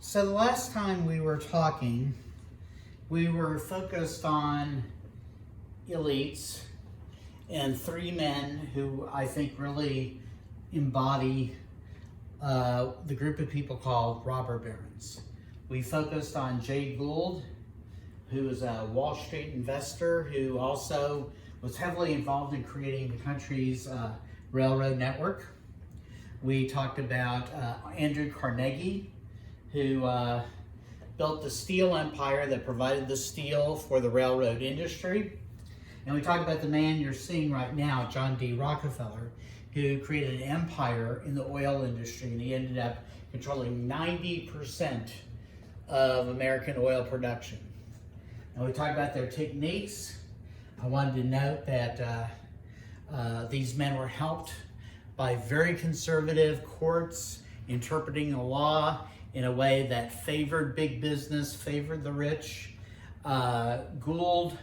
So the last time we were talking, we were focused on elites and three men who I think really embody the group of people called robber barons. We focused on Jay Gould, who is a Wall Street investor who also was heavily involved in creating the country's railroad network. We talked about Andrew Carnegie, who built the steel empire that provided the steel for the railroad industry. And we talked about the man you're seeing right now, John D. Rockefeller, who created an empire in the oil industry, and he ended up controlling 90% of American oil production. And we talked about their techniques. I wanted to note that these men were helped by very conservative courts interpreting the law in a way that favored big business, favored the rich. Gould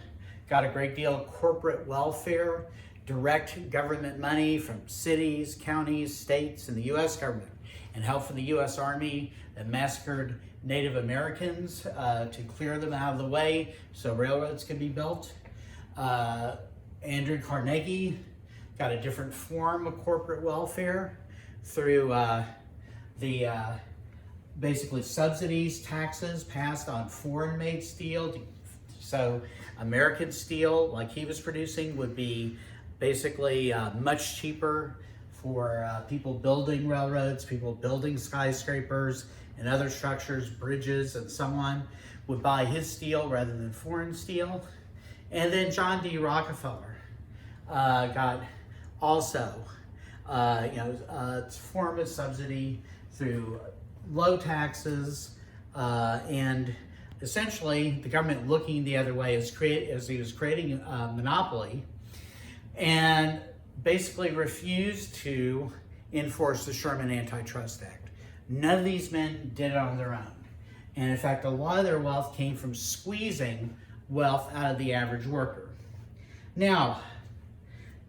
got a great deal of corporate welfare, direct government money from cities, counties, states, and the U.S. government, and help from the U.S. Army that massacred Native Americans to clear them out of the way so railroads could be built. Andrew Carnegie got a different form of corporate welfare through the basically subsidies, taxes passed on foreign-made steel. So American steel, like he was producing, would be basically much cheaper for people building railroads, people building skyscrapers and other structures, bridges and so on, would buy his steel rather than foreign steel. And then John D. Rockefeller got also form of subsidy through low taxes and essentially the government looking the other way as he was creating a monopoly, and basically refused to enforce the Sherman Antitrust Act. None of these men did it on their own. And in fact, a lot of their wealth came from squeezing wealth out of the average worker. Now,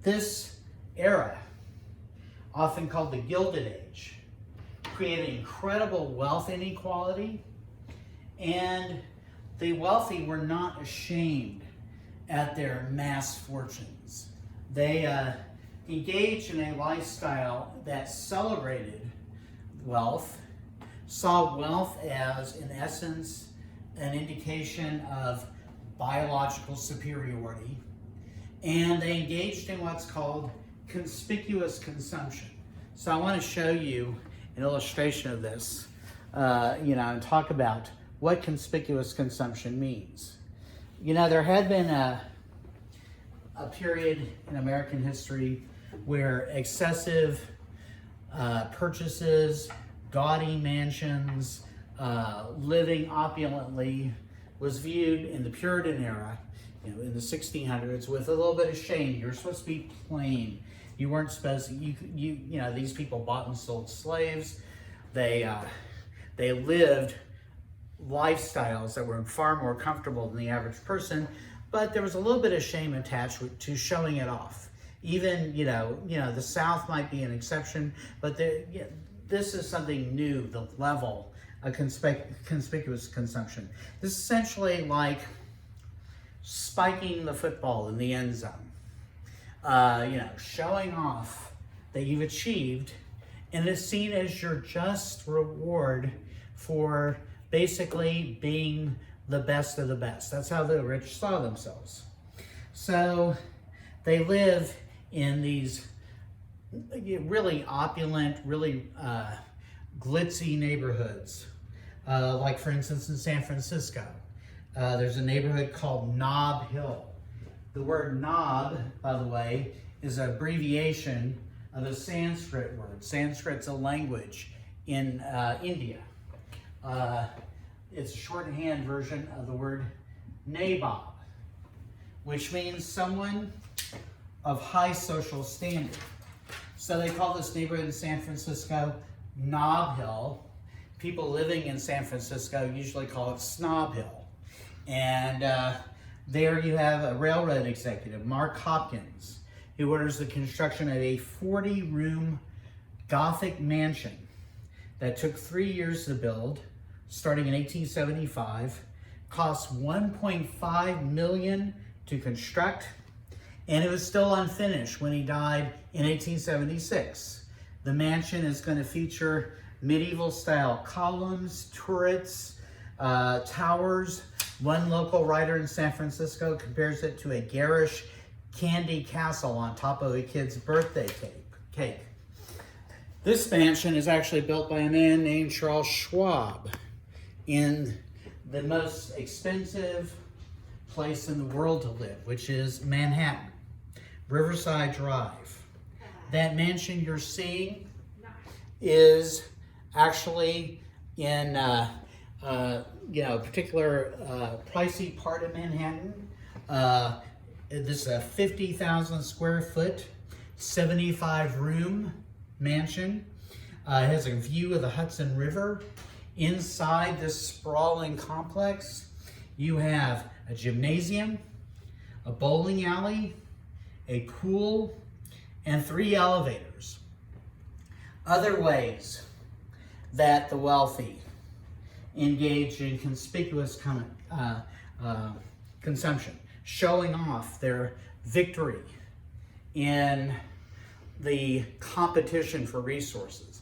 this era, often called the Gilded Age, created incredible wealth inequality, and the wealthy were not ashamed at their mass fortunes. They engaged in a lifestyle that celebrated wealth, saw wealth as, in essence, an indication of biological superiority, and they engaged in what's called conspicuous consumption. So I want to show you an illustration of this, and talk about what conspicuous consumption means. There had been a period in American history where excessive purchases, gaudy mansions, living opulently was viewed in the Puritan era, in the 1600s, with a little bit of shame. You were supposed to be plain. You weren't supposed to, these people bought and sold slaves. They lived lifestyles that were far more comfortable than the average person, but there was a little bit of shame attached to showing it off. Even, the South might be an exception, but this is something new, the level of conspicuous consumption. This is essentially like spiking the football in the end zone. Showing off that you've achieved, and it's seen as your just reward for basically being the best of the best. That's how the rich saw themselves. So they live in these really opulent, really glitzy neighborhoods. Like for instance in San Francisco, there's a neighborhood called Nob Hill. The word Nob, by the way, is an abbreviation of a Sanskrit word. Sanskrit's a language in India. It's a shorthand version of the word nabob, which means someone of high social standing. So they call this neighborhood in San Francisco Nob Hill. People living in San Francisco usually call it Snob Hill. And there you have a railroad executive, Mark Hopkins, who orders the construction of a 40-room Gothic mansion that took 3 years to build starting in 1875, cost $1.5 million to construct, and it was still unfinished when he died in 1876. The mansion is going to feature medieval style columns, turrets, towers. One local writer in San Francisco compares it to a garish candy castle on top of a kid's birthday cake. This mansion is actually built by a man named Charles Schwab in the most expensive place in the world to live, which is Manhattan, Riverside Drive. That mansion you're seeing is actually in a particular pricey part of Manhattan. This is a 50,000 square foot, 75 room mansion. It has a view of the Hudson River. Inside this sprawling complex, you have a gymnasium, a bowling alley, a pool, and 3 elevators. Other ways that the wealthy engage in conspicuous consumption, showing off their victory in the competition for resources.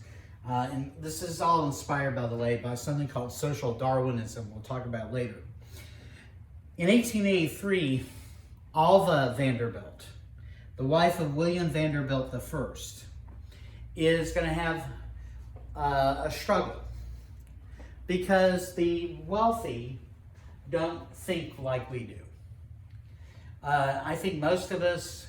And this is all inspired, by the way, by something called social Darwinism we'll talk about later. In 1883, Alva Vanderbilt, the wife of William Vanderbilt I, is going to have a struggle because the wealthy don't think like we do. I think most of us,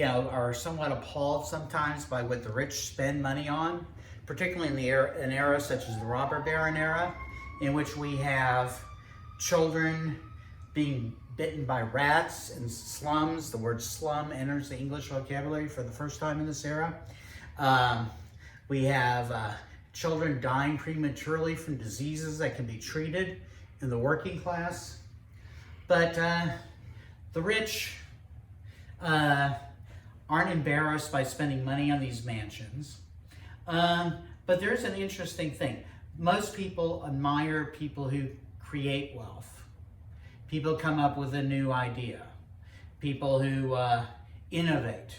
are somewhat appalled sometimes by what the rich spend money on, particularly in an era such as the robber baron era, in which we have children being bitten by rats in slums. The word slum enters the English vocabulary for the first time in this era. We have children dying prematurely from diseases that can be treated in the working class. But the rich aren't embarrassed by spending money on these mansions. But there's an interesting thing. Most people admire people who create wealth. People come up with a new idea. People who innovate.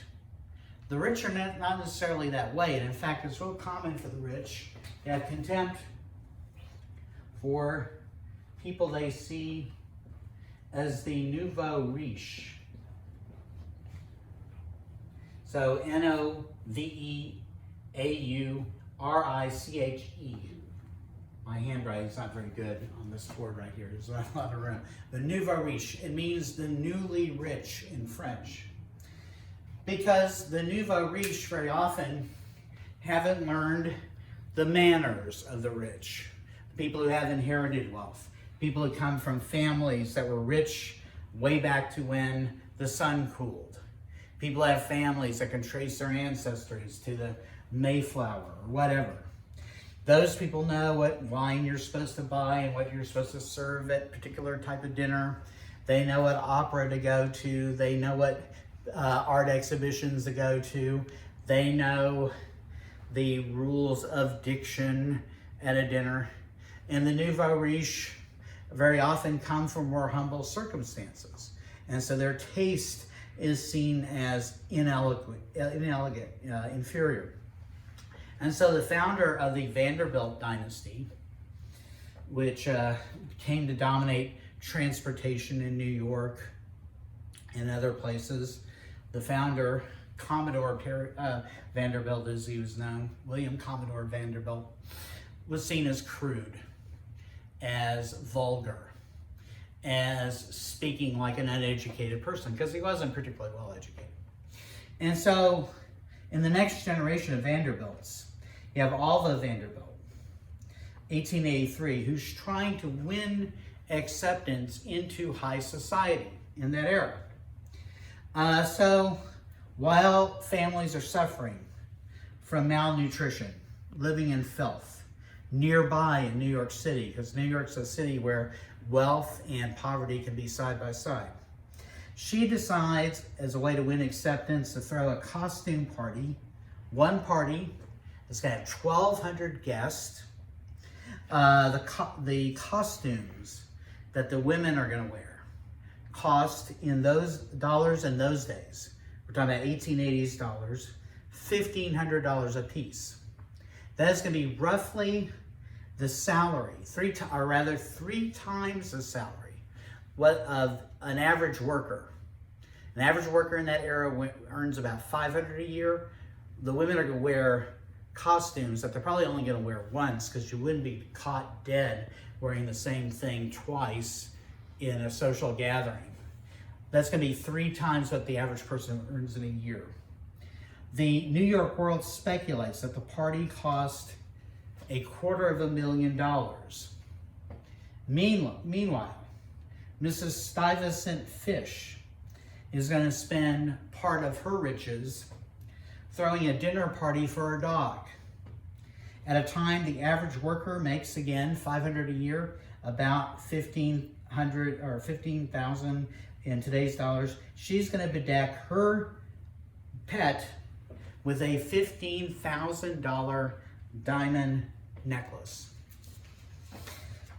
The rich are not necessarily that way. And in fact, it's real common for the rich to have contempt for people they see as the nouveau riche. So Noveauriche. My handwriting's not very good on this board right here. There's not a lot of room. The nouveau riche, it means the newly rich in French. Because the nouveau riche very often haven't learned the manners of the rich. People who have inherited wealth. People who come from families that were rich way back to when the sun cooled. People have families that can trace their ancestries to the Mayflower or whatever. Those people know what wine you're supposed to buy and what you're supposed to serve at particular type of dinner. They know what opera to go to. They know what art exhibitions to go to. They know the rules of diction at a dinner. And the nouveau riche very often come from more humble circumstances. And so their taste is seen as inelegant, inferior. And so the founder of the Vanderbilt dynasty, which came to dominate transportation in New York and other places, the founder, Commodore Vanderbilt as he was known, William Commodore Vanderbilt, was seen as crude, as vulgar, as speaking like an uneducated person, because he wasn't particularly well educated. And so in the next generation of Vanderbilts, you have Alva Vanderbilt, 1883, who's trying to win acceptance into high society in that era. So while families are suffering from malnutrition, living in filth, nearby in New York City, because New York's a city where wealth and poverty can be side by side, she decides, as a way to win acceptance, to throw a costume party. One party is going to have 1,200 guests. the costumes that the women are going to wear cost in those dollars in those days, we're talking about 1880s dollars, $1,500 a piece. That is going to be roughly the salary, three times the salary of an average worker. An average worker in that era earns about $500 a year. The women are going to wear costumes that they're probably only going to wear once, because you wouldn't be caught dead wearing the same thing twice in a social gathering. That's going to be 3 times what the average person earns in a year. The New York World speculates that the party cost $250,000. Meanwhile, Mrs. Stuyvesant Fish is going to spend part of her riches throwing a dinner party for her dog. At a time the average worker makes, again, $500 a year, about $1,500 or $15,000 in today's dollars. She's going to bedeck her pet with a $15,000 diamond necklace.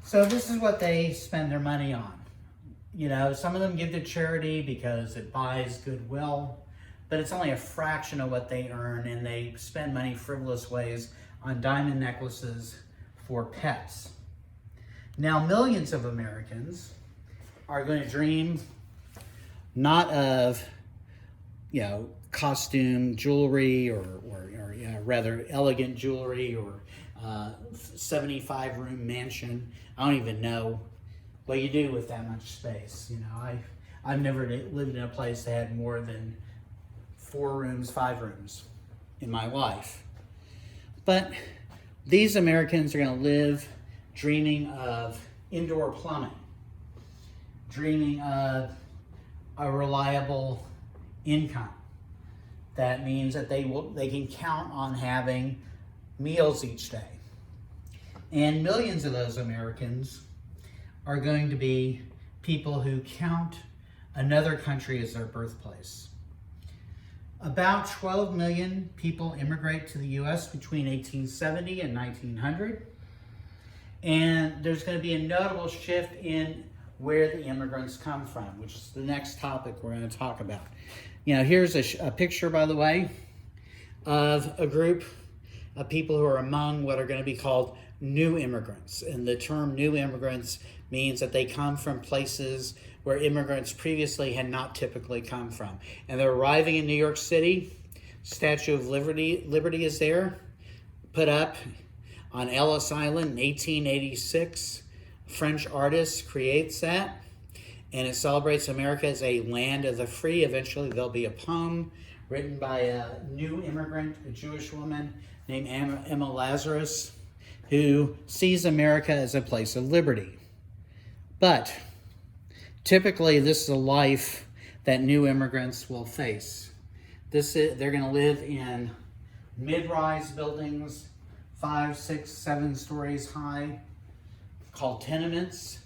So this is what they spend their money on. You know, some of them give to charity because it buys goodwill, but it's only a fraction of what they earn, and they spend money frivolous ways on diamond necklaces for pets. Now, millions of Americans are going to dream not of, you know, costume jewelry or rather elegant jewelry or 75-room mansion. I don't even know what you do with that much space. You know, I've never lived in a place that had more than 4 rooms, 5 rooms in my life. But these Americans are going to live dreaming of indoor plumbing, dreaming of a reliable income. That means that they can count on having meals each day. And millions of those Americans are going to be people who count another country as their birthplace. About 12 million people immigrate to the U.S. between 1870 and 1900. And there's going to be a notable shift in where the immigrants come from, which is the next topic we're going to talk about. You know, here's a picture, by the way, of a group of people who are among what are going to be called new immigrants. And the term new immigrants means that they come from places where immigrants previously had not typically come from. And they're arriving in New York City. Statue of Liberty is there, put up on Ellis Island in 1886. A French artist creates that, and it celebrates America as a land of the free. Eventually there'll be a poem written by a new immigrant, a Jewish woman named Emma Lazarus, who sees America as a place of liberty. But typically, this is a life that new immigrants will face. They're going to live in mid-rise buildings, 5, 6, 7 stories high, called tenements.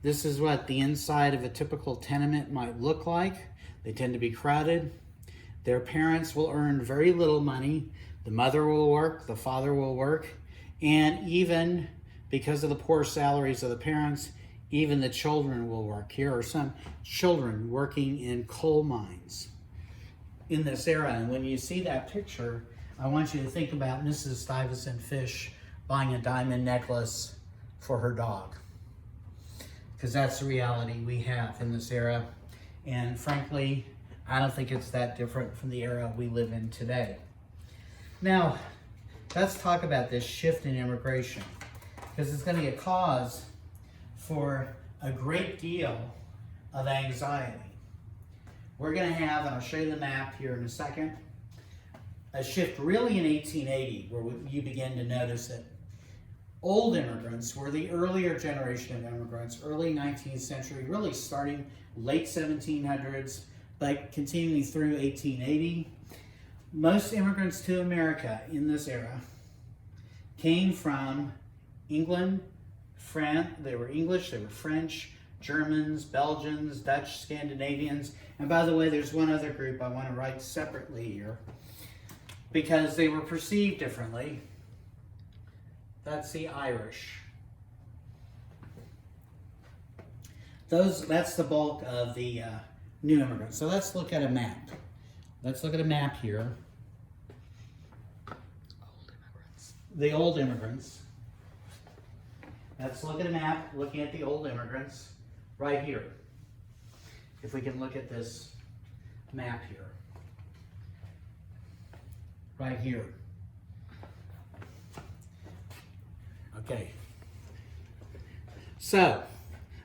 This is what the inside of a typical tenement might look like. They tend to be crowded. Their parents will earn very little money. The mother will work, the father will work, and even because of the poor salaries of the parents, even the children will work. Here are some children working in coal mines in this era. And when you see that picture, I want you to think about Mrs. Stuyvesant Fish buying a diamond necklace for her dog, because that's the reality we have in this era. And frankly, I don't think it's that different from the era we live in today. Now, let's talk about this shift in immigration, because it's going to be a cause for a great deal of anxiety. We're going to have, and I'll show you the map here in a second, a shift really in 1880 where you begin to notice it. Old immigrants were the earlier generation of immigrants, early 19th century, really starting late 1700s, but continuing through 1880. Most immigrants to America in this era came from England, France. They were English, they were French, Germans, Belgians, Dutch, Scandinavians. And by the way, there's one other group I want to write separately here because they were perceived differently. That's the Irish. That's the bulk of the new immigrants. So let's look at a map. Let's look at a map here. Old immigrants. The old immigrants. Let's look at a map looking at the old immigrants right here. If we can look at this map here. Right here. Okay. So,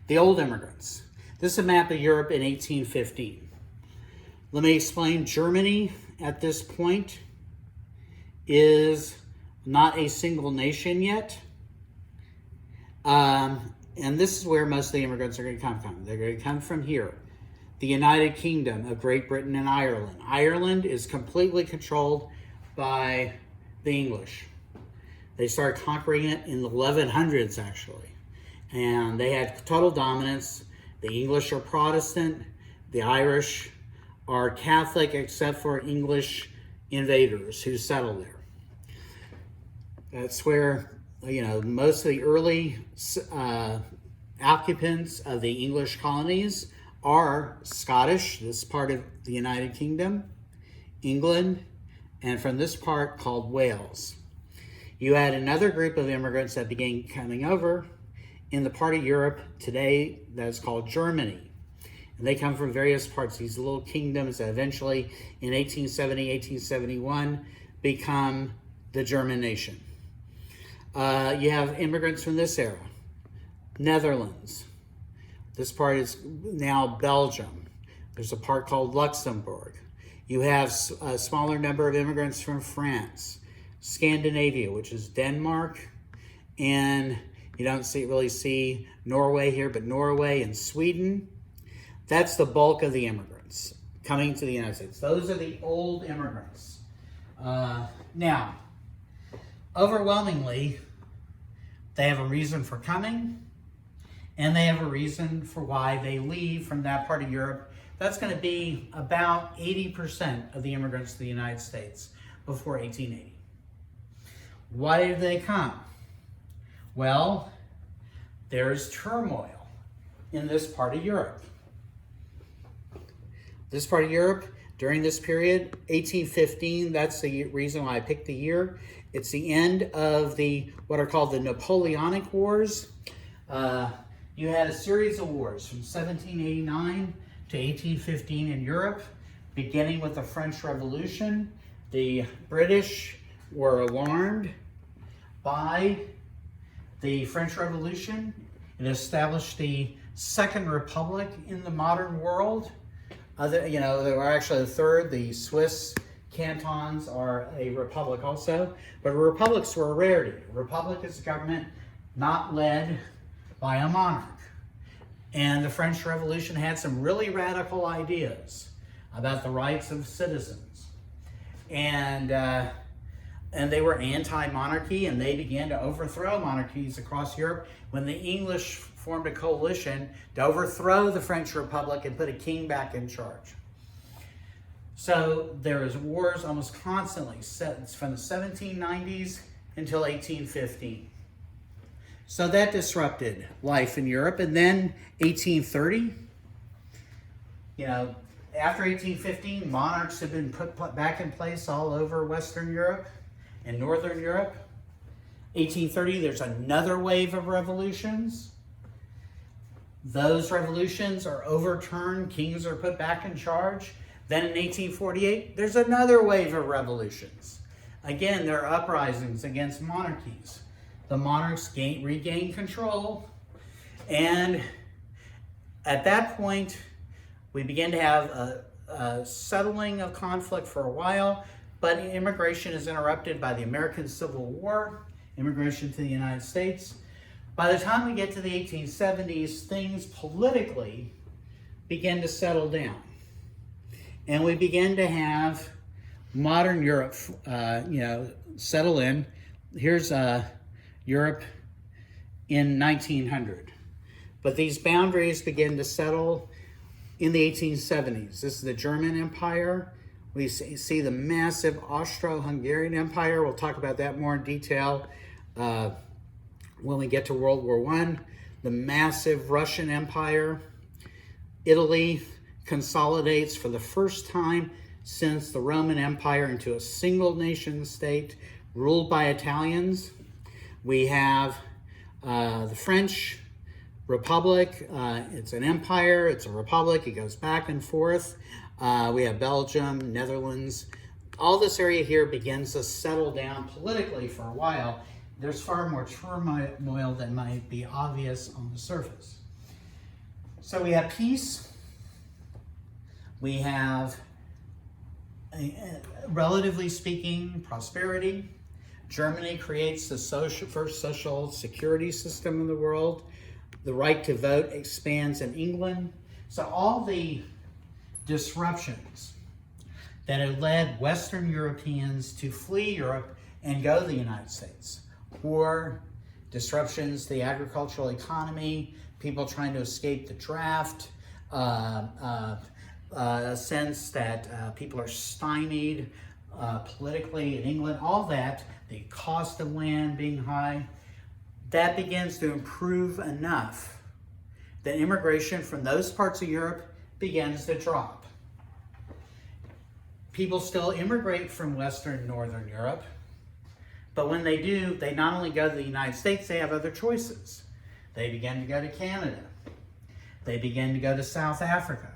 the old immigrants. This is a map of Europe in 1815. Let me explain. Germany at this point is not a single nation yet. And this is where most of the immigrants are going to come from. They're going to come from here. The United Kingdom of Great Britain and Ireland. Ireland is completely controlled by the English. They started conquering it in the 1100s, actually. And they had total dominance. The English are Protestant. The Irish are Catholic, except for English invaders who settled there. That's where, you know, most of the early occupants of the English colonies are Scottish, this part of the United Kingdom, England, and from this part called Wales. You had another group of immigrants that began coming over in the part of Europe today that's called Germany. And they come from various parts, these little kingdoms that eventually in 1870, 1871 become the German nation. You have immigrants from this era. Netherlands. This part is now Belgium. There's a part called Luxembourg. You have a smaller number of immigrants from France. Scandinavia, which is Denmark, and you don't really see Norway here, but Norway and Sweden. That's the bulk of the immigrants coming to the United States. Those are the old immigrants. Now, overwhelmingly, they have a reason for coming, and they have a reason for why they leave from that part of Europe. That's going to be about 80% of the immigrants to the United States before 1880. Why did they come? Well, there's turmoil in this part of Europe. This part of Europe, during this period, 1815, that's the reason why I picked the year. It's the end of what are called the Napoleonic Wars. You had a series of wars from 1789 to 1815 in Europe, beginning with the French Revolution. The British were alarmed by the French Revolution. It established the Second Republic in the modern world. There were actually the third. The Swiss cantons are a republic also, but republics were a rarity. A republic is a government not led by a monarch. And the French Revolution had some really radical ideas about the rights of citizens. And they were anti-monarchy, and they began to overthrow monarchies across Europe when the English formed a coalition to overthrow the French Republic and put a king back in charge. So there was wars almost constantly from the 1790s until 1815. So that disrupted life in Europe. And then 1830, after 1815, monarchs had been put back in place all over Western Europe and Northern Europe. 1830, there's another wave of revolutions. Those revolutions are overturned. Kings are put back in charge. Then in 1848, there's another wave of revolutions. Again, there are uprisings against monarchies. The monarchs regain control. And at that point, we begin to have a settling of conflict for a while, but immigration is interrupted by the American Civil War, immigration to the United States. By the time we get to the 1870s, things politically begin to settle down. And we begin to have modern Europe, settle in. Here's Europe in 1900. But these boundaries begin to settle in the 1870s. This is the German Empire. We see the massive Austro-Hungarian Empire. We'll talk about that more in detail. When we get to World War I, the massive Russian Empire, Italy consolidates for the first time since the Roman Empire into a single nation state ruled by Italians. We have the French Republic. It's an empire, it's a republic, it goes back and forth. We have Belgium, Netherlands. All this area here begins to settle down politically for a while. There's far more turmoil than might be obvious on the surface. So we have peace. We have, relatively speaking, prosperity. Germany creates the first social security system in the world. The right to vote expands in England. So all the disruptions that had led Western Europeans to flee Europe and go to the United States. War, disruptions, the agricultural economy, people trying to escape the draft, a sense that people are stymied politically in England, all that, the cost of land being high, that begins to improve enough that immigration from those parts of Europe begins to drop. People still immigrate from Western and Northern Europe, but when they do, they not only go to the United States, they have other choices. They begin to go to Canada. They begin to go to South Africa.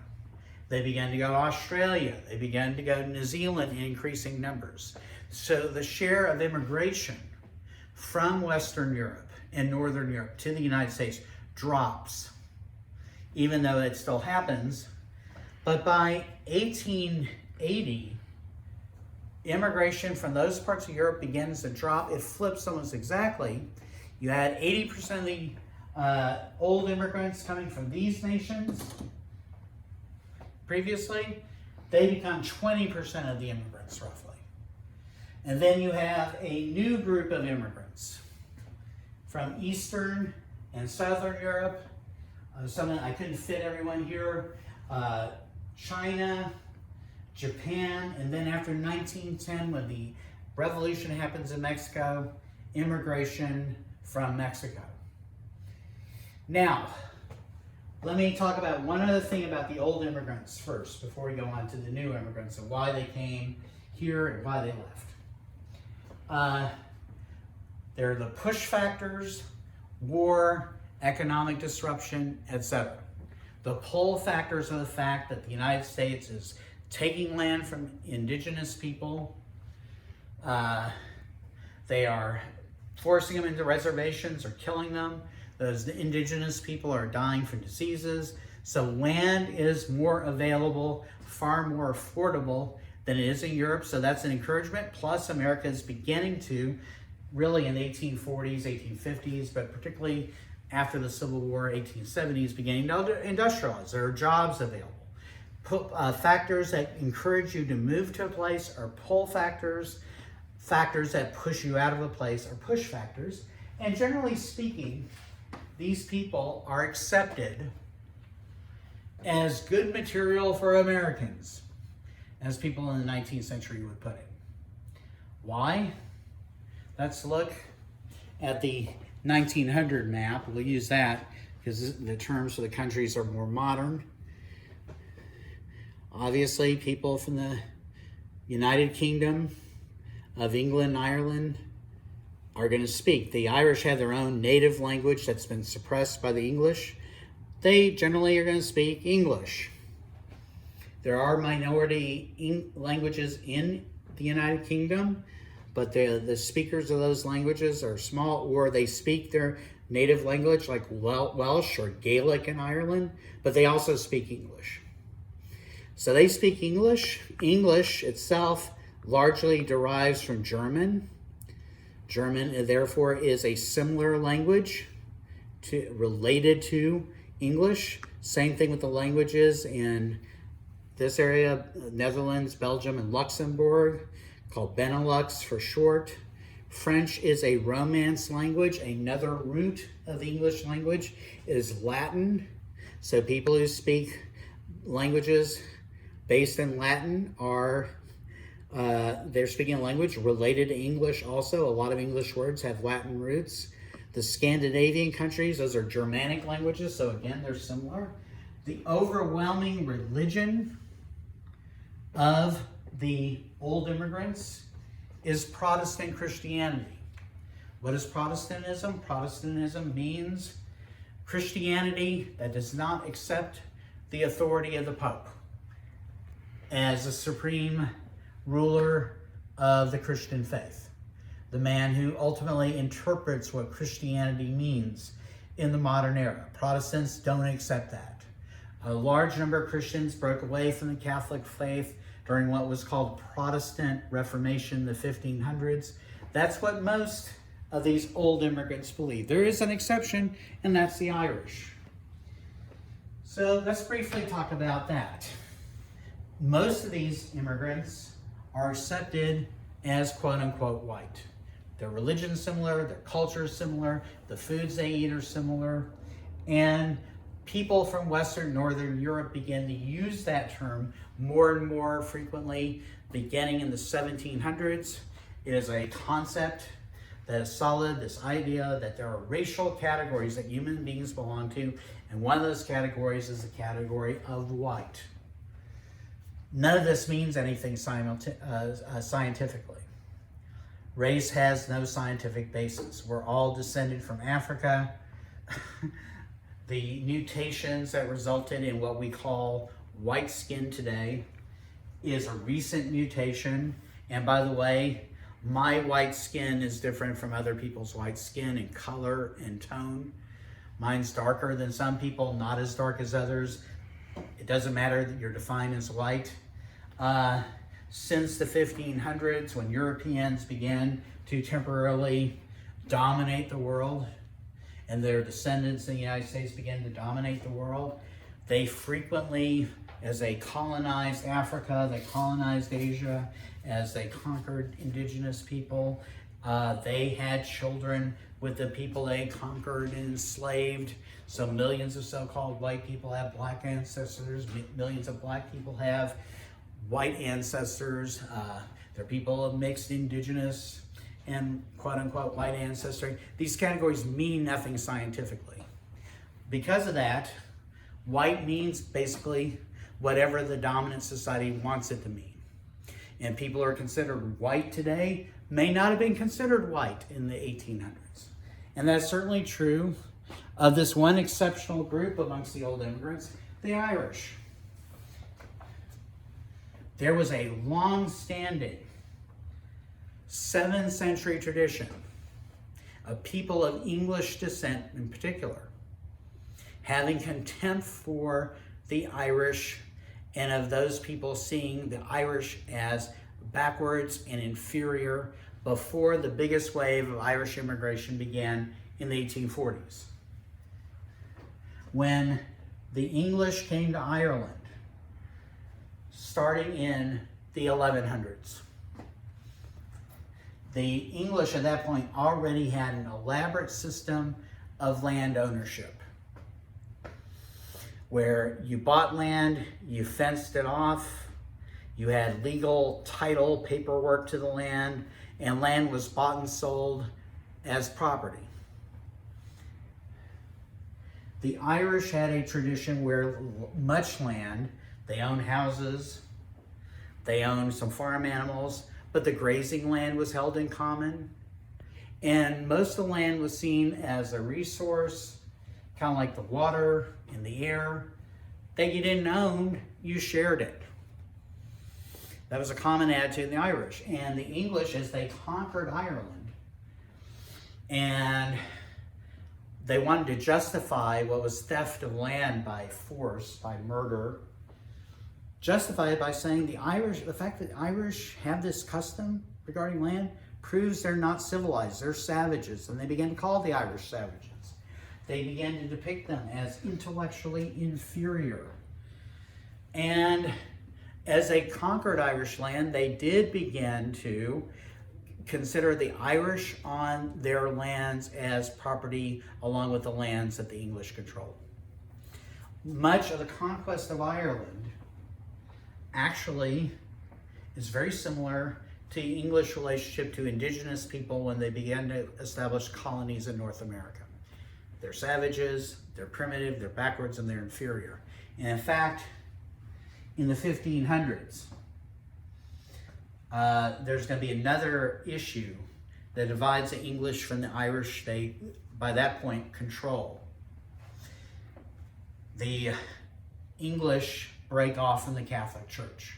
They begin to go to Australia. They begin to go to New Zealand in increasing numbers. So the share of immigration from Western Europe and Northern Europe to the United States drops, even though it still happens. But by 1880, immigration from those parts of Europe begins to drop. It flips almost exactly. You had 80% of the old immigrants coming from these nations previously. They become 20% of the immigrants, roughly. And then you have a new group of immigrants from Eastern and Southern Europe. I couldn't fit everyone here. China, Japan, and then after 1910, when the revolution happens in Mexico, immigration from Mexico. Now, let me talk about one other thing about the old immigrants first, before we go on to the new immigrants and why they came here and why they left. There are the push factors: war, economic disruption, etc. The pull factors are the fact that the United States is taking land from indigenous people. They are forcing them into reservations or killing them. Those indigenous people are dying from diseases. So land is more available, far more affordable than it is in Europe. So that's an encouragement. Plus, America is beginning to, really in the 1840s, 1850s, but particularly after the Civil War, 1870s, beginning to industrialize. There are jobs available. Factors that encourage you to move to a place are pull factors. Factors that push you out of a place are push factors. And generally speaking, these people are accepted as good material for Americans, as people in the 19th century would put it. Why? Let's look at the 1900 map. We'll use that because the terms for the countries are more modern. Obviously, people from the United Kingdom of England and Ireland are going to speak. The Irish have their own native language that's been suppressed by the English. They generally are going to speak English. There are minority languages in the United Kingdom, but the speakers of those languages are small, or they speak their native language like Welsh or Gaelic in Ireland, but they also speak English. So they speak English. English itself largely derives from German. German, therefore, is a similar language related to English. Same thing with the languages in this area, Netherlands, Belgium, and Luxembourg, called Benelux for short. French is a Romance language. Another root of the English language is Latin. So people who speak languages based in Latin are they're speaking a language related to English also. A lot of English words have Latin roots. The Scandinavian countries, those are Germanic languages, so again, they're similar. The overwhelming religion of the old immigrants is Protestant Christianity. What is Protestantism? Protestantism means Christianity that does not accept the authority of the Pope as the supreme ruler of the Christian faith, the man who ultimately interprets what Christianity means in the modern era. Protestants don't accept that. A large number of Christians broke away from the Catholic faith during what was called Protestant Reformation in the 1500s. That's what most of these old immigrants believe. There is an exception, and that's the Irish. So let's briefly talk about that. Most of these immigrants are accepted as quote-unquote white. Their religion's similar, their culture is similar, the foods they eat are similar, and people from Western Northern Europe began to use that term more and more frequently beginning in the 1700s. It is a concept that is solid, this idea that there are racial categories that human beings belong to, and one of those categories is the category of white. None of this means anything scientifically. Race has no scientific basis. We're all descended from Africa. The mutations that resulted in what we call white skin today is a recent mutation. And by the way, my white skin is different from other people's white skin in color and tone. Mine's darker than some people, not as dark as others. It doesn't matter that you're defined as white. Since the 1500s, when Europeans began to temporarily dominate the world, and their descendants in the United States began to dominate the world, they frequently, as they colonized Africa, they colonized Asia, as they conquered indigenous people, they had children with the people they conquered and enslaved. So millions of so-called white people have black ancestors, millions of black people have white ancestors. They're people of mixed indigenous and quote-unquote white ancestry. These categories mean nothing scientifically. Because of that, white means basically whatever the dominant society wants it to mean. And people are considered white today may not have been considered white in the 1800s. And that's certainly true of this one exceptional group amongst the old immigrants, the Irish. There was a long-standing 7th century tradition of people of English descent in particular having contempt for the Irish, and of those people seeing the Irish as backwards and inferior before the biggest wave of Irish immigration began in the 1840s. When the English came to Ireland, starting in the 1100s, the English at that point already had an elaborate system of land ownership, where you bought land, you fenced it off, you had legal title, paperwork to the land, and land was bought and sold as property. The Irish had a tradition where much land, they owned houses, they owned some farm animals, but the grazing land was held in common. And most of the land was seen as a resource, kind of like the water and the air, that you didn't own, you shared it. That was a common attitude in the Irish. And the English, as they conquered Ireland, and they wanted to justify what was theft of land by force, by murder, justify it by saying the fact that the Irish have this custom regarding land proves they're not civilized, they're savages, and they began to call the Irish savages. They began to depict them as intellectually inferior. And as they conquered Irish land, they did begin to consider the Irish on their lands as property along with the lands that the English controlled. Much of the conquest of Ireland actually is very similar to English relationship to indigenous people when they began to establish colonies in North America. They're savages, they're primitive, they're backwards, and they're inferior. And in fact, in the 1500s, there's going to be another issue that divides the English from the Irish. They, by that point, control. The English break off from the Catholic Church.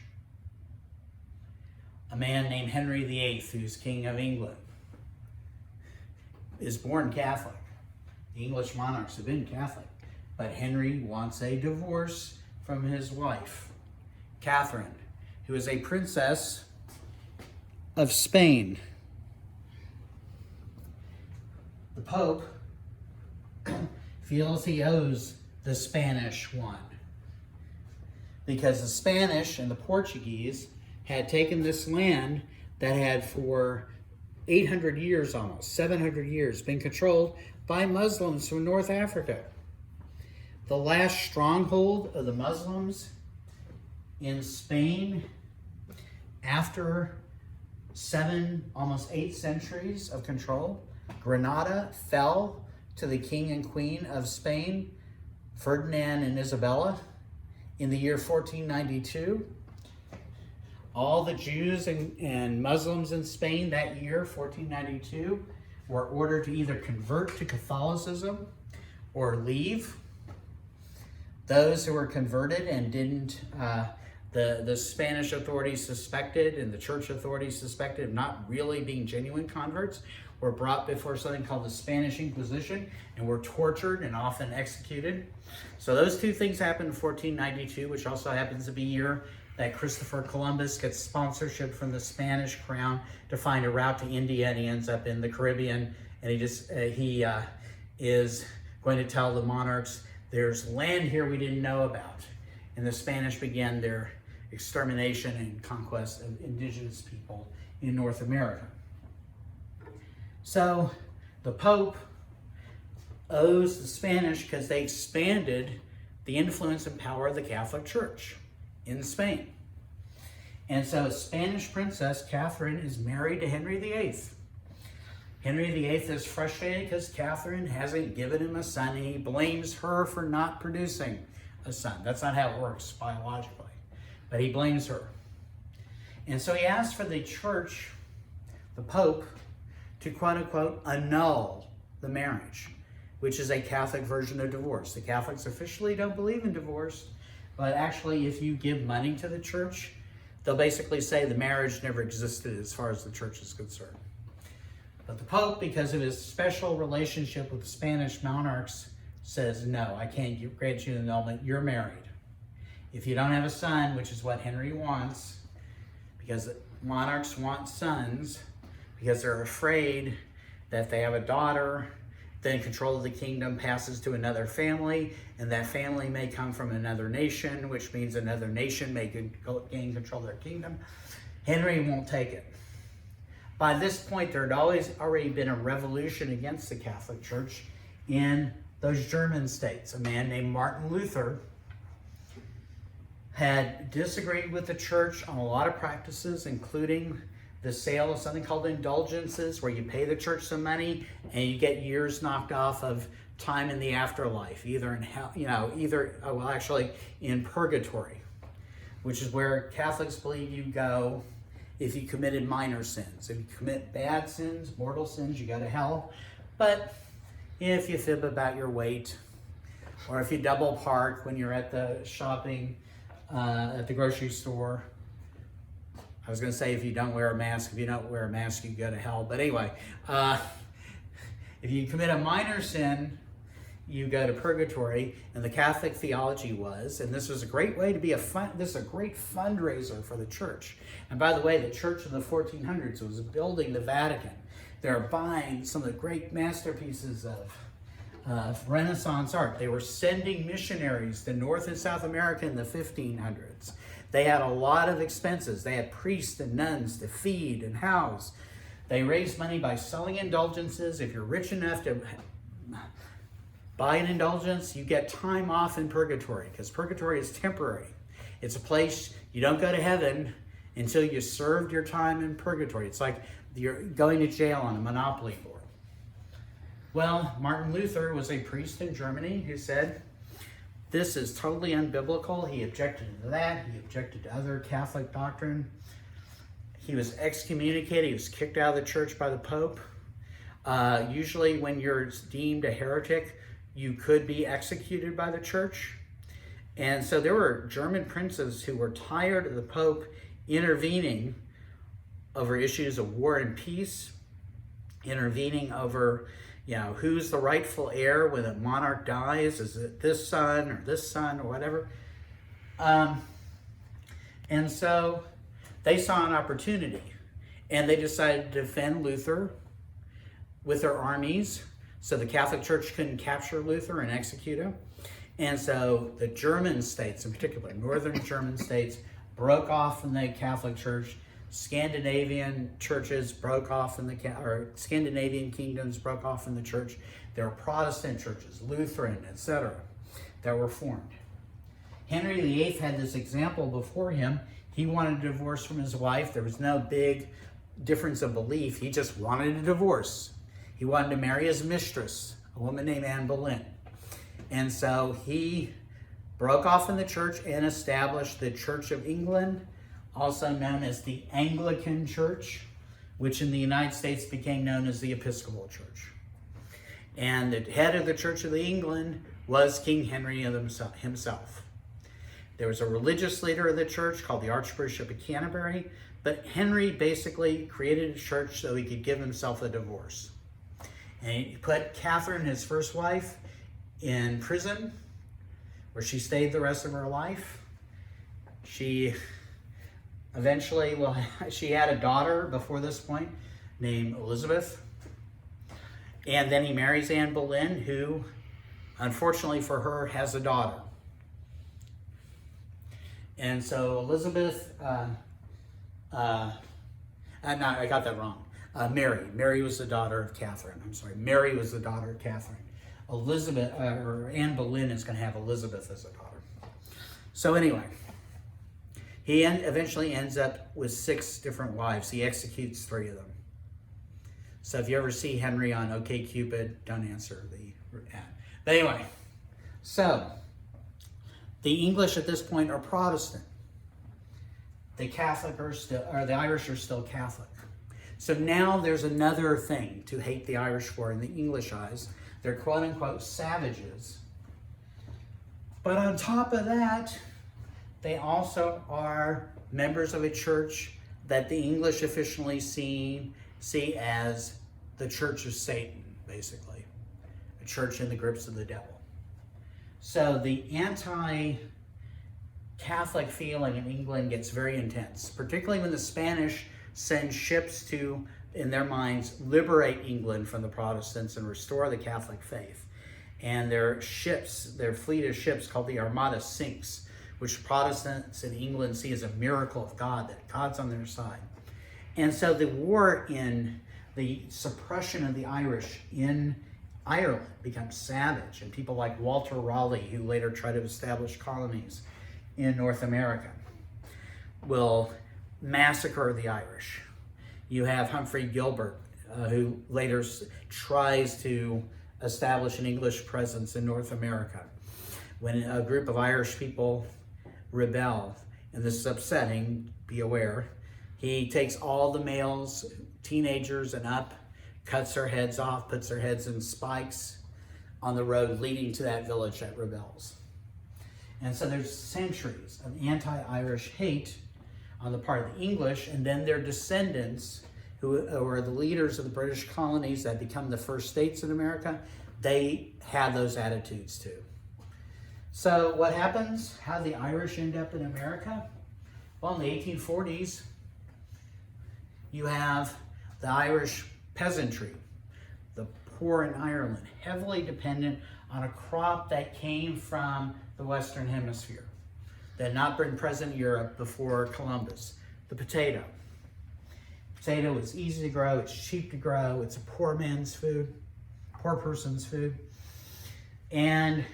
A man named Henry VIII, who's King of England, is born Catholic. The English monarchs have been Catholic, but Henry wants a divorce from his wife, Catherine, who is a princess of Spain. The Pope feels he owes the Spanish one, because the Spanish and the Portuguese had taken this land that had for 800 years, almost 700 years, been controlled by Muslims from North Africa. The last stronghold of the Muslims in Spain after 7, almost 8 centuries of control, Granada fell to the king and queen of Spain, Ferdinand and Isabella, in the year 1492. All the Jews and Muslims in Spain that year, 1492, were ordered to either convert to Catholicism or leave. Those who were converted and didn't, the Spanish authorities suspected and the church authorities suspected of not really being genuine converts, were brought before something called the Spanish Inquisition and were tortured and often executed. So those two things happened in 1492, which also happens to be a year that Christopher Columbus gets sponsorship from the Spanish crown to find a route to India, and he ends up in the Caribbean, and he is going to tell the monarchs, there's land here we didn't know about. And the Spanish began their extermination and conquest of indigenous people in North America. So the Pope owes the Spanish because they expanded the influence and power of the Catholic Church in Spain. And so a Spanish princess, Catherine, is married to Henry VIII. Henry VIII is frustrated because Catherine hasn't given him a son, and he blames her for not producing a son. That's not how it works biologically, but he blames her. And so he asks for the church, the Pope, to quote-unquote annul the marriage, which is a Catholic version of divorce. The Catholics officially don't believe in divorce, but actually if you give money to the church, they'll basically say the marriage never existed as far as the church is concerned. But the Pope, because of his special relationship with the Spanish monarchs, says, no, I can't grant you the annulment. You're married. If you don't have a son, which is what Henry wants, because monarchs want sons, because they're afraid that they have a daughter, then control of the kingdom passes to another family, and that family may come from another nation, which means another nation may gain control of their kingdom. Henry won't take it. By this point, there had already been a revolution against the Catholic Church in those German states. A man named Martin Luther had disagreed with the church on a lot of practices, including the sale of something called indulgences, where you pay the church some money and you get years knocked off of time in the afterlife, either in hell, actually in purgatory, which is where Catholics believe you go if you committed minor sins. If you commit bad sins, mortal sins, you go to hell. But if you fib about your weight, or if you double park when you're at the shopping, at the grocery store, I was going to say if you don't wear a mask, if you don't wear a mask, you go to hell. But anyway, if you commit a minor sin, you go to purgatory. And the Catholic theology was, and this was a great way to be this is a great fundraiser for the church. And by the way, the church in the 1400s was building the Vatican. They're buying some of the great masterpieces of Renaissance art. They were sending missionaries to North and South America in the 1500s. They had a lot of expenses. They had priests and nuns to feed and house. They raised money by selling indulgences. If you're rich enough to buy an indulgence, you get time off in purgatory, because purgatory is temporary. It's a place you don't go to heaven until you served your time in purgatory. It's like you're going to jail on a monopoly board. Well, Martin Luther was a priest in Germany who said, this is totally unbiblical. He objected to that. He objected to other Catholic doctrine. He was excommunicated. He was kicked out of the church by the Pope. Usually when you're deemed a heretic, you could be executed by the church. And so there were German princes who were tired of the Pope intervening over issues of war and peace, intervening over, who's the rightful heir when a monarch dies? Is it this son or whatever? And so they saw an opportunity, and they decided to defend Luther with their armies, so the Catholic Church couldn't capture Luther and execute him. And so the German states, in particular, northern German states, broke off from the Catholic Church. Scandinavian churches broke off in Scandinavian kingdoms broke off in the church. There were Protestant churches, Lutheran, etc., that were formed. Henry VIII had this example before him. He wanted a divorce from his wife. There was no big difference of belief. He just wanted a divorce. He wanted to marry his mistress, a woman named Anne Boleyn. And so he broke off in the church and established the Church of England, also known as the Anglican Church, which in the United States became known as the Episcopal Church. And the head of the Church of England was King Henry himself. There was a religious leader of the church called the Archbishop of Canterbury, but Henry basically created a church so he could give himself a divorce. And he put Catherine, his first wife, in prison, where she stayed the rest of her life. She eventually, she had a daughter before this point named Elizabeth. And then he marries Anne Boleyn, who, unfortunately for her, has a daughter. And so Elizabeth, no, I got that wrong. Mary was the daughter of Catherine. I'm sorry, Mary was the daughter of Catherine. Elizabeth, or Anne Boleyn is going to have Elizabeth as a daughter. So anyway, he eventually ends up with 6 different wives. He executes 3 of them. So if you ever see Henry on OkCupid, don't answer the ad. But anyway, so the English at this point are Protestant. The Catholic are still, or the Irish are still Catholic. So now there's another thing to hate the Irish for in the English eyes. They're quote-unquote savages. But on top of that, they also are members of a church that the English officially see as the Church of Satan, basically. A church in the grips of the devil. So the anti-Catholic feeling in England gets very intense, particularly when the Spanish send ships to, in their minds, liberate England from the Protestants and restore the Catholic faith. And their ships, their fleet of ships called the Armada sinks, which Protestants in England see as a miracle of God, that God's on their side. And so the war in the suppression of the Irish in Ireland becomes savage, and people like Walter Raleigh, who later tried to establish colonies in North America, will massacre the Irish. You have Humphrey Gilbert, who later tries to establish an English presence in North America. When a group of Irish people rebel, and this is upsetting, be aware, he takes all the males, teenagers and up, cuts their heads off, puts their heads in spikes on the road leading to that village that rebels. And so there's centuries of anti-Irish hate on the part of the English, and then their descendants, who are the leaders of the British colonies that become the first states in America, they have those attitudes too. So what happens? How do the Irish end up in America? Well, in the 1840s, you have the Irish peasantry, the poor in Ireland, heavily dependent on a crop that came from the Western Hemisphere that had not been present in Europe before Columbus, the potato. Potato is easy to grow, it's cheap to grow, it's a poor man's food, poor person's food. And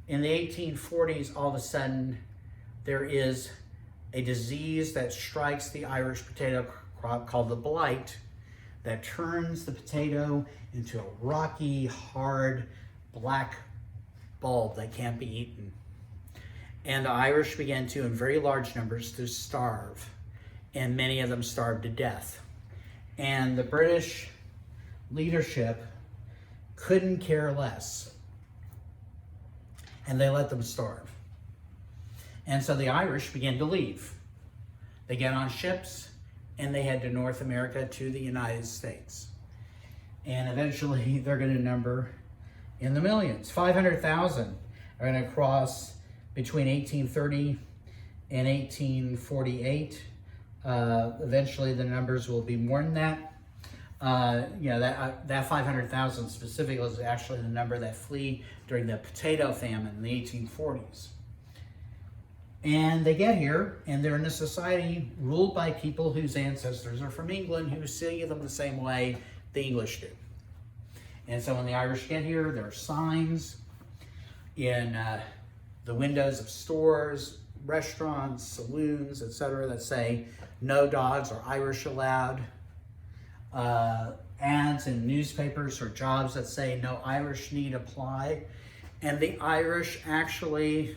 in the 1840s, all of a sudden, there is a disease that strikes the Irish potato crop called the blight that turns the potato into a rocky, hard, black bulb that can't be eaten. And the Irish began to, in very large numbers, to starve. And many of them starved to death. And the British leadership couldn't care less. And they let them starve. And so the Irish began to leave. They get on ships and they head to North America, to the United States. And eventually they're going to number in the millions. 500,000 are going to cross between 1830 and 1848. Eventually the numbers will be more than that. That 500,000 specifically is actually the number that flee during the potato famine in the 1840s. And they get here, and they're in a society ruled by people whose ancestors are from England, who see them the same way the English do. And so when the Irish get here, there are signs in the windows of stores, restaurants, saloons, etc., that say, "No dogs or Irish allowed." Ads in newspapers for jobs that say, "No Irish need apply." And the Irish actually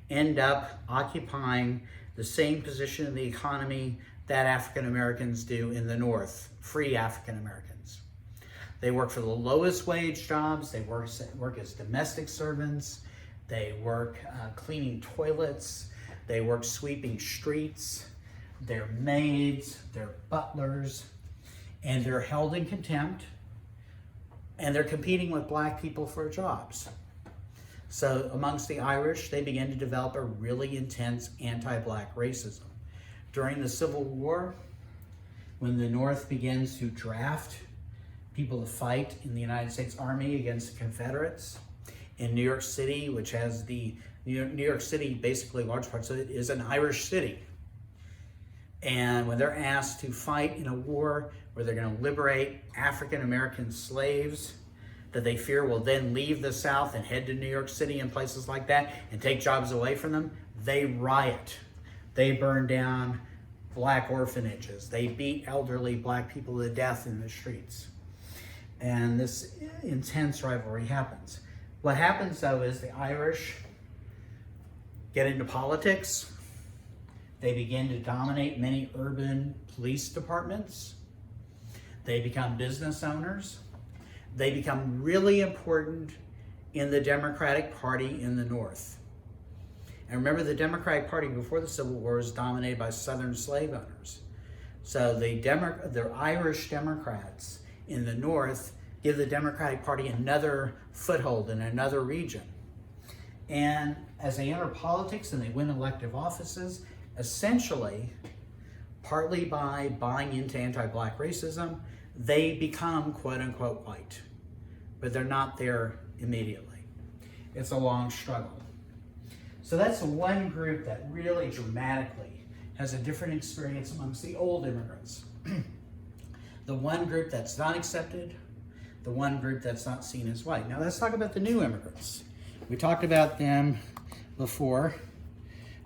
end up occupying the same position in the economy that African Americans do in the North, free African Americans. They work for the lowest wage jobs. They work as domestic servants. They work cleaning toilets. They work sweeping streets. They're maids. They're butlers. And they're held in contempt. And they're competing with black people for jobs. So amongst the Irish, they began to develop a really intense anti-black racism. During the Civil War, when the North begins to draft people to fight in the United States Army against the Confederates, in New York City, which has New York City, basically large parts of it, is an Irish city. And when they're asked to fight in a war where they're going to liberate African American slaves that they fear will then leave the South and head to New York City and places like that and take jobs away from them, they riot. They burn down black orphanages. They beat elderly black people to death in the streets. And this intense rivalry happens. What happens, though, is the Irish get into politics. They begin to dominate many urban police departments. They become business owners. They become really important in the Democratic Party in the North. And remember, the Democratic Party before the Civil War was dominated by Southern slave owners. So the Irish Democrats in the North give the Democratic Party another foothold in another region. And as they enter politics and they win elective offices, essentially, partly by buying into anti-black racism, they become quote-unquote white. But they're not there immediately. It's a long struggle. So that's one group that really dramatically has a different experience amongst the old immigrants. The one group that's not accepted, the one group that's not seen as white. Now let's talk about the new immigrants. We talked about them before,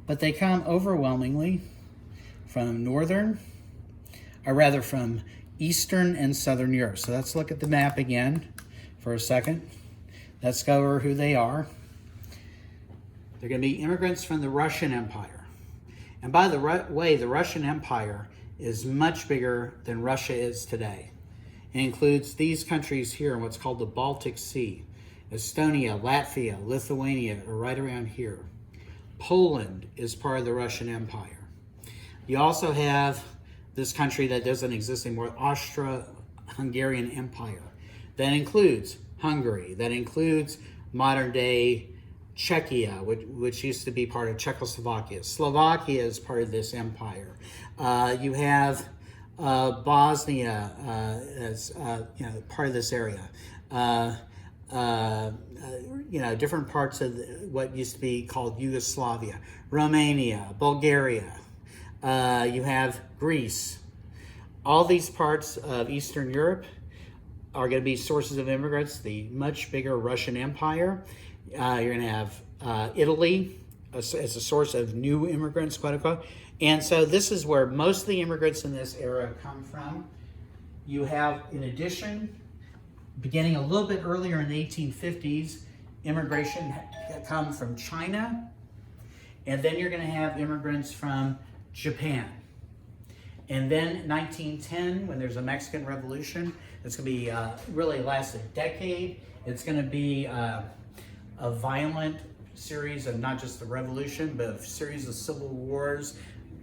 but they come overwhelmingly from from Eastern and Southern Europe. So let's look at the map again for a second. Let's go over who they are. They're going to be immigrants from the Russian Empire. And by the way, the Russian Empire is much bigger than Russia is today. It includes these countries here in what's called the Baltic Sea. Estonia, Latvia, Lithuania are right around here. Poland is part of the Russian Empire. You also have this country that doesn't exist anymore, Austro-Hungarian Empire. That includes Hungary. That includes modern-day Czechia, which used to be part of Czechoslovakia. Slovakia is part of this empire. You have Bosnia as part of this area. Different parts of what used to be called Yugoslavia, Romania, Bulgaria. You have Greece. All these parts of Eastern Europe are going to be sources of immigrants. The much bigger Russian Empire. You're going to have Italy, as a source of new immigrants, quote unquote. And so this is where most of the immigrants in this era come from. You have, in addition, beginning a little bit earlier in the 1850s, immigration come from China, and then you're going to have immigrants from Japan. And then 1910, when there's a Mexican Revolution, it's going to be really last a decade. It's going to be a violent series of not just the revolution, but a series of civil wars,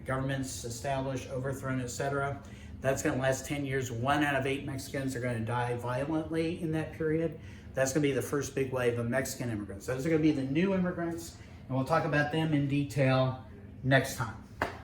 governments established, overthrown, etc. That's going to last 10 years. 1 out of 8 Mexicans are going to die violently in that period. That's going to be the first big wave of Mexican immigrants. Those are going to be the new immigrants, and we'll talk about them in detail next time.